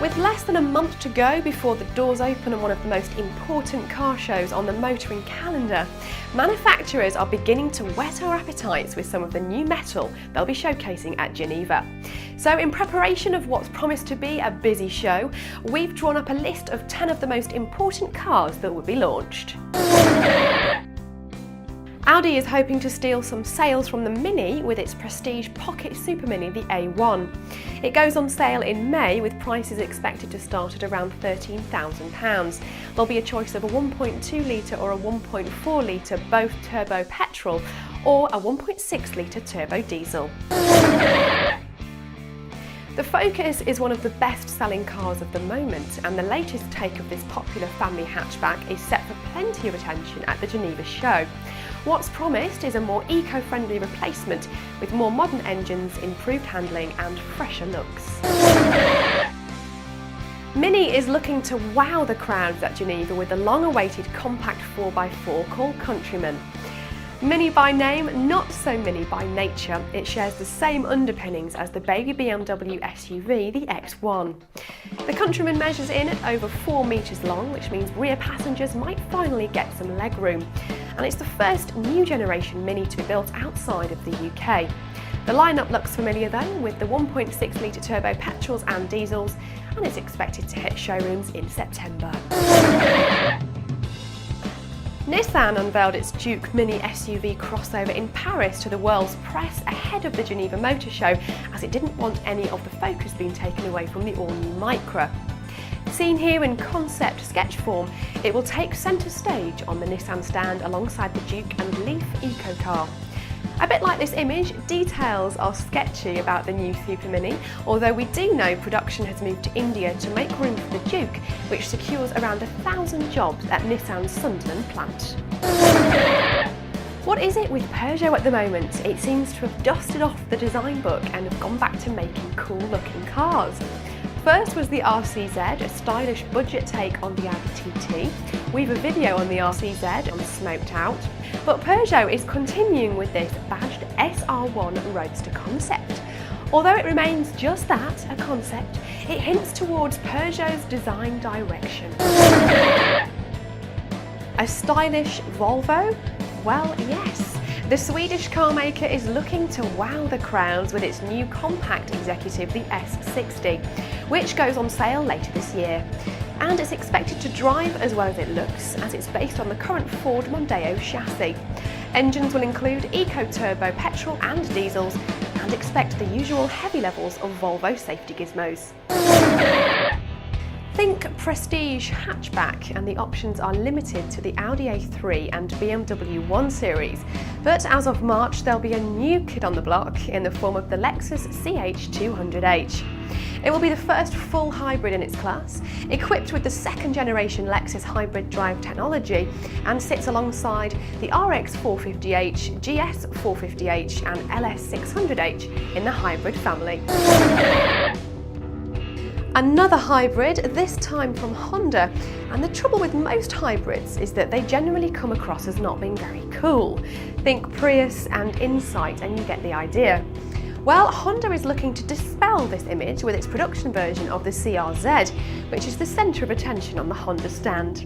With less than a month to go before the doors open on one of the most important car shows on the motoring calendar, manufacturers are beginning to whet our appetites with some of the new metal they'll be showcasing at Geneva. So in preparation of what's promised to be a busy show, we've drawn up a list of 10 of the most important cars that will be launched. Audi is hoping to steal some sales from the Mini with its prestige pocket super Mini, the A1. It goes on sale in May with prices expected to start at around £13,000. There'll be a choice of a 1.2 litre or a 1.4 litre both turbo petrol or a 1.6 litre turbo diesel. The Focus is one of the best-selling cars of the moment, and the latest take of this popular family hatchback is set for plenty of attention at the Geneva show. What's promised is a more eco-friendly replacement with more modern engines, improved handling and fresher looks. Mini is looking to wow the crowds at Geneva with the long-awaited compact 4x4 called Countryman. Mini by name, not so mini by nature. It shares the same underpinnings as the baby BMW SUV, the X1. The Countryman measures in at over 4 metres long, which means rear passengers might finally get some legroom. And it's the first new generation Mini to be built outside of the UK. The lineup looks familiar though, with the 1.6 litre turbo petrols and diesels, and is expected to hit showrooms in September. Nissan unveiled its Juke Mini SUV crossover in Paris to the world's press ahead of the Geneva Motor Show, as it didn't want any of the focus being taken away from the all-new Micra. Seen here in concept sketch form, it will take centre stage on the Nissan stand alongside the Juke and Leaf Eco car. A bit like this image, details are sketchy about the new Super Mini, although we do know production has moved to India to make room for the Juke, which secures around 1,000 jobs at Nissan's Sunderland plant. What is it with Peugeot at the moment? It seems to have dusted off the design book and have gone back to making cool looking cars. First was the RCZ, a stylish budget take on the Audi TT. We've a video on the RCZ on Smoked Out. But Peugeot is continuing with this badged SR1 Roadster concept. Although it remains just that, a concept, it hints towards Peugeot's design direction. A stylish Volvo? Well, yes. The Swedish car maker is looking to wow the crowds with its new compact executive, the S60, which goes on sale later this year. And it's expected to drive as well as it looks, as it's based on the current Ford Mondeo chassis. Engines will include eco-turbo petrol and diesels, and expect the usual heavy levels of Volvo safety gizmos. Think prestige hatchback, and the options are limited to the Audi A3 and BMW 1 Series, but as of March there'll be a new kid on the block in the form of the Lexus CH200H. It will be the first full hybrid in its class, equipped with the second generation Lexus hybrid drive technology, and sits alongside the RX 450h, GS 450h and LS 600h in the hybrid family. Another hybrid, this time from Honda, and the trouble with most hybrids is that they generally come across as not being very cool. Think Prius and Insight and you get the idea. Well, Honda is looking to dispel this image with its production version of the CR-Z, which is the centre of attention on the Honda stand.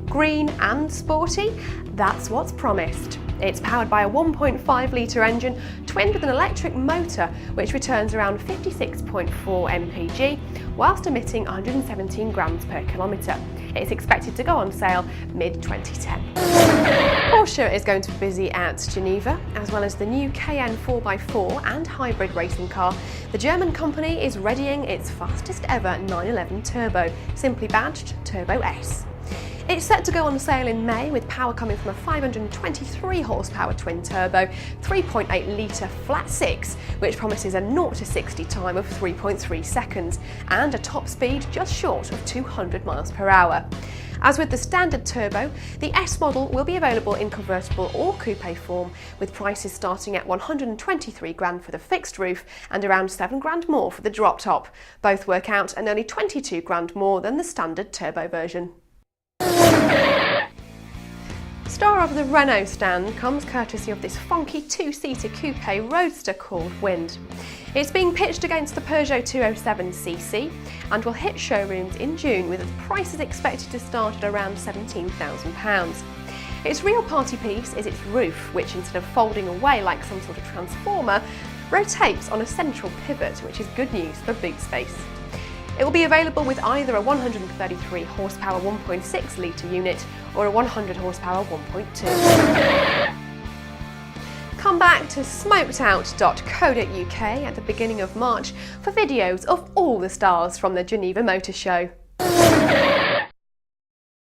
Green and sporty, that's what's promised. It's powered by a 1.5 litre engine twinned with an electric motor which returns around 56.4 mpg whilst emitting 117 grams per kilometre. It's expected to go on sale mid-2010. Porsche is going to be busy at Geneva, as well as the new Cayenne 4x4 and hybrid racing car. The German company is readying its fastest ever 911 Turbo, simply badged Turbo S. It's set to go on sale in May, with power coming from a 523 horsepower twin turbo 3.8 litre flat six, which promises a 0 to 60 time of 3.3 seconds and a top speed just short of 200 miles per hour. As with the standard turbo, the S model will be available in convertible or coupe form, with prices starting at 123 grand for the fixed roof and around 7 grand more for the drop top. Both work out at nearly 22 grand more than the standard turbo version. Star of the Renault stand comes courtesy of this funky two-seater coupe roadster called Wind. It's being pitched against the Peugeot 207cc and will hit showrooms in June, with prices expected to start at around £17,000. Its real party piece is its roof, which instead of folding away like some sort of transformer, rotates on a central pivot, which is good news for boot space. It will be available with either a 133 horsepower 1.6 litre unit or a 100 horsepower 1.2. Come back to smokedout.co.uk at the beginning of March for videos of all the stars from the Geneva Motor Show.